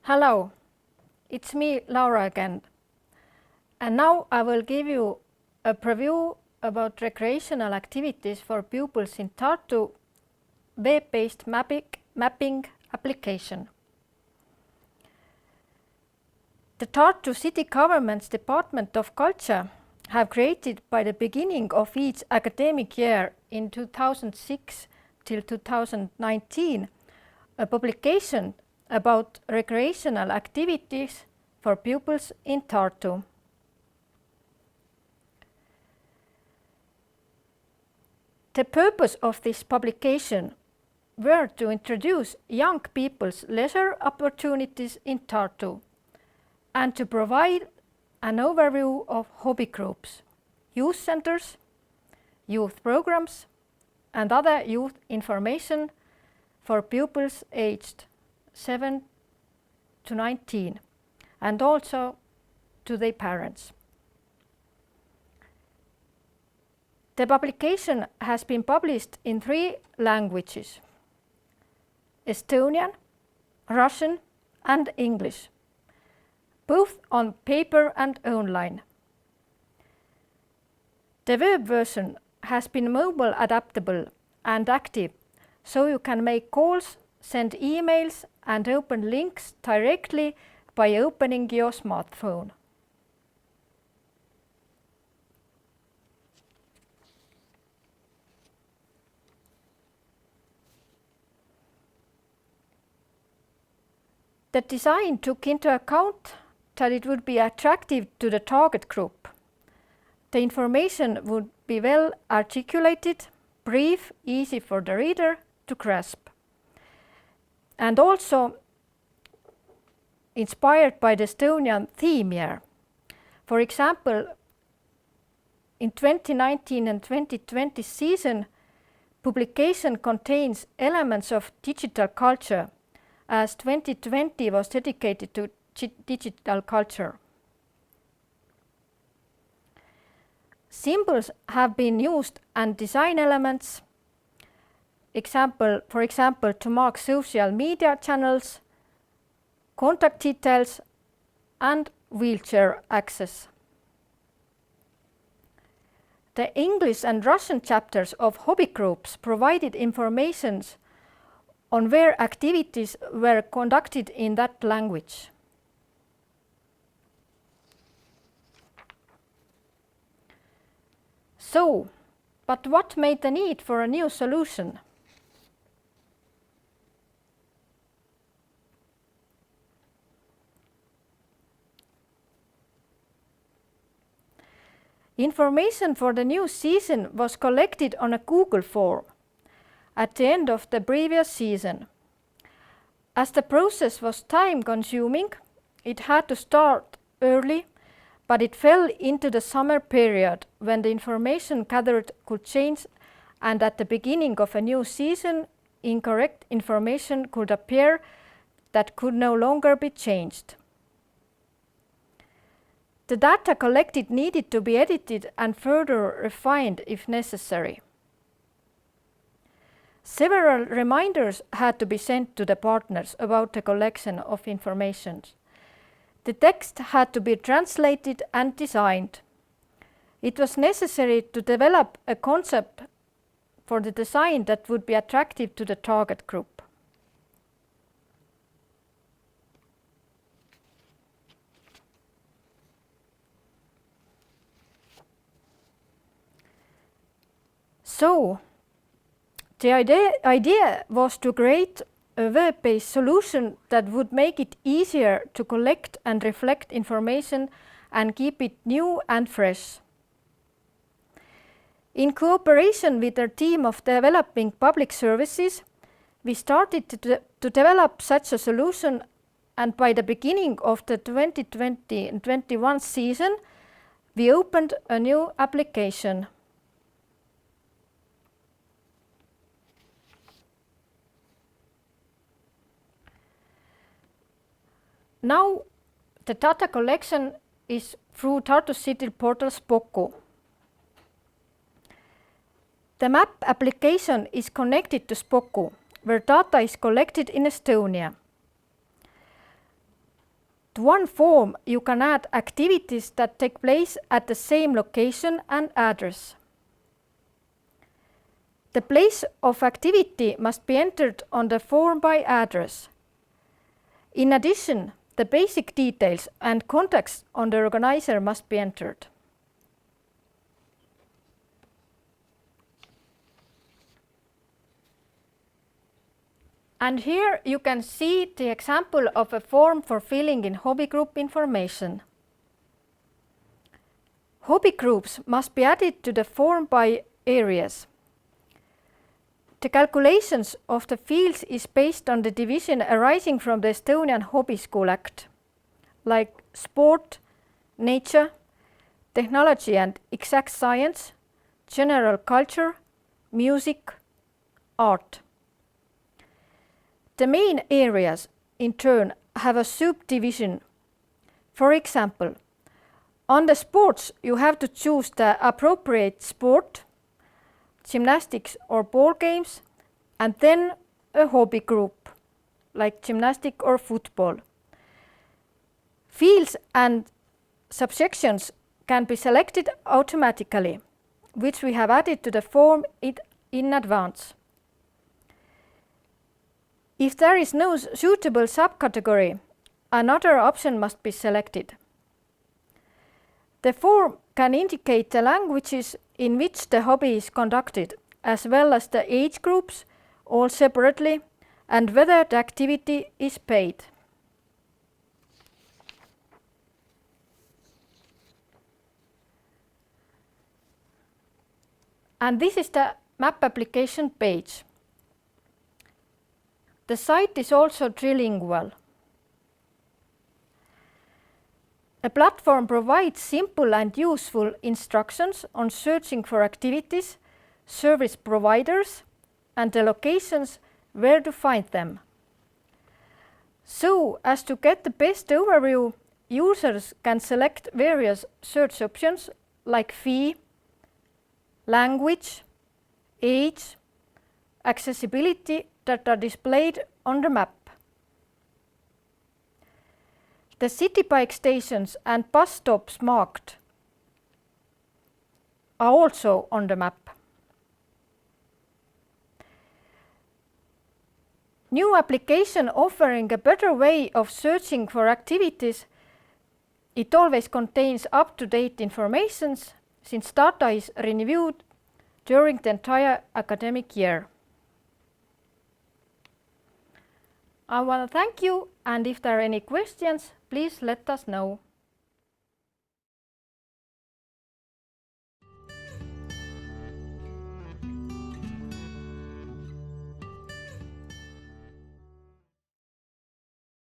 Hello, it's me, Laura again. And now I will give you a preview about recreational activities for pupils in Tartu web-based mapping application. The Tartu City Government's Department of Culture have created by the beginning of each academic year in 2006 till 2019 a publication about recreational activities for pupils in Tartu. The purpose of this publication were to introduce young people's leisure opportunities in Tartu and to provide an overview of hobby groups, youth centers, youth programs, and other youth information for pupils aged 7 to 19, and also to their parents. The publication has been published in 3 languages: Estonian, Russian, and English, both on paper and online. The web version has been mobile adaptable and active, so you can make calls, send emails, and open links directly by opening your smartphone. The design took into account that it would be attractive to the target group. The information would be well articulated, brief, easy for the reader to grasp, and also inspired by the Estonian theme year. For example, in 2019 and 2020 season, publication contains elements of digital culture, as 2020 was dedicated to digital culture. Symbols have been used and design elements, for example, to mark social media channels, contact details, and wheelchair access. The English and Russian chapters of hobby groups provided information on where activities were conducted in that language. So, but what made the need for a new solution? Information for the new season was collected on a Google form at the end of the previous season. As the process was time-consuming, it had to start early, but it fell into the summer period when the information gathered could change, and at the beginning of a new season, incorrect information could appear that could no longer be changed. The data collected needed to be edited and further refined if necessary. Several reminders had to be sent to the partners about the collection of information. The text had to be translated and designed. It was necessary to develop a concept for the design that would be attractive to the target group. So, the idea was to create a web-based solution that would make it easier to collect and reflect information and keep it new and fresh. In cooperation with our team of developing public services, we started to develop such a solution, and by the beginning of the 2020 and 21 season, we opened a new application. Now the data collection is through Tartu City portal Spoku. The map application is connected to Spoku, where data is collected in Estonia. To one form, you can add activities that take place at the same location and address. The place of activity must be entered on the form by address. In addition, the basic details and context on the organizer must be entered. And here you can see the example of a form for filling in hobby group information. Hobby groups must be added to the form by areas. The calculations of the fields is based on the division arising from the Estonian Hobby School Act, like sport, nature, technology and exact science, general culture, music, art. The main areas, in turn, have a subdivision. For example, on the sports, you have to choose the appropriate sport, gymnastics or ball games, and then a hobby group, like gymnastics or football. Fields and subsections can be selected automatically, which we have added to the form in advance. If there is no suitable subcategory, another option must be selected. The form can indicate the languages in which the hobby is conducted, as well as the age groups, all separately, and whether the activity is paid. And this is the map application page. The site is also trilingual. A platform provides simple and useful instructions on searching for activities, service providers, and the locations where to find them. So, as to get the best overview, users can select various search options like fee, language, age, accessibility that are displayed on the map. The city bike stations and bus stops marked are also on the map. New application offering a better way of searching for activities. It always contains up-to-date information since data is renewed during the entire academic year. I want to thank you, and if there are any questions, please let us know.